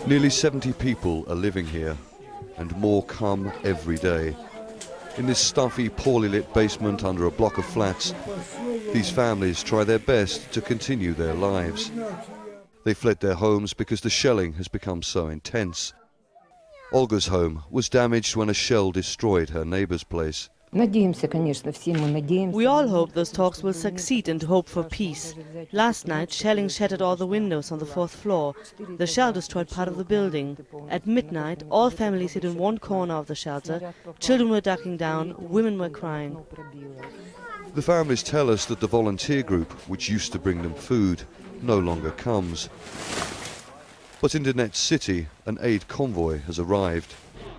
Nearly 70 people are living here, and more come every day. In this stuffy, poorly lit basement under a block of flats, these families try their best to continue their lives. They fled their homes because the shelling has become so intense. Olga's home was damaged when a shell destroyed her neighbor's place. We all hope those talks will succeed and hope for peace. Last night, shelling shattered all the windows on the 4th floor. The shell destroyed part of the building. At midnight, all families hid in one corner of the shelter. Children were ducking down, women were crying. The families tell us that the volunteer group, which used to bring them food, no longer comes. But in Donetsk city, an aid convoy has arrived.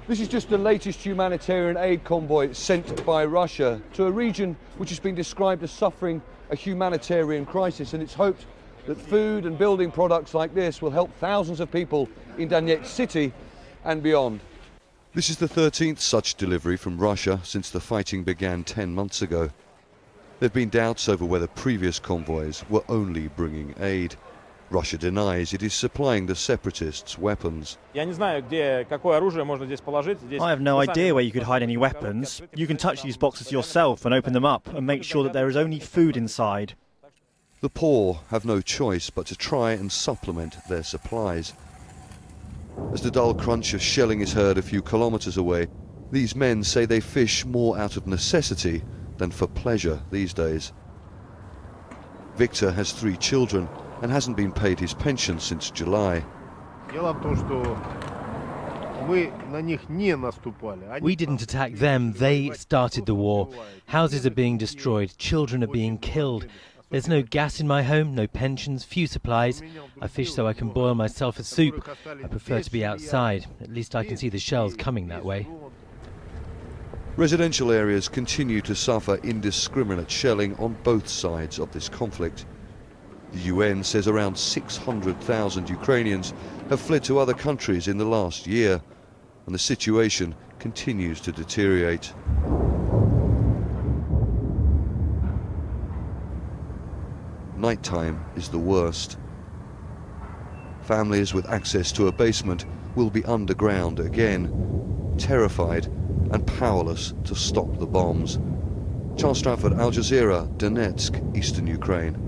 This is just the latest humanitarian aid convoy sent by Russia to a region which has been described as suffering a humanitarian crisis, and it's hoped that food and building products like this will help thousands of people in Donetsk city and beyond. This is the 13th such delivery from Russia since the fighting began 10 months ago. There have been doubts over whether previous convoys were only bringing aid. Russia denies it is supplying the separatists weapons. I have no idea where you could hide any weapons. You can touch these boxes yourself and open them up and make sure that there is only food inside. The poor have no choice but to try and supplement their supplies. As the dull crunch of shelling is heard a few kilometers away, these men say they fish more out of necessity than for pleasure these days. Victor has 3 children and hasn't been paid his pension since July. We didn't attack them, they started the war. Houses are being destroyed, children are being killed. There's no gas in my home, no pensions, few supplies. I fish so I can boil myself a soup. I prefer to be outside, at least I can see the shells coming that way. Residential areas continue to suffer indiscriminate shelling on both sides of this conflict. The UN says around 600,000 Ukrainians have fled to other countries in the last year, and the situation continues to deteriorate. Nighttime is the worst. Families with access to a basement will be underground again, terrified and powerless to stop the bombs. Stratford, Al Jazeera, Donetsk, eastern Ukraine.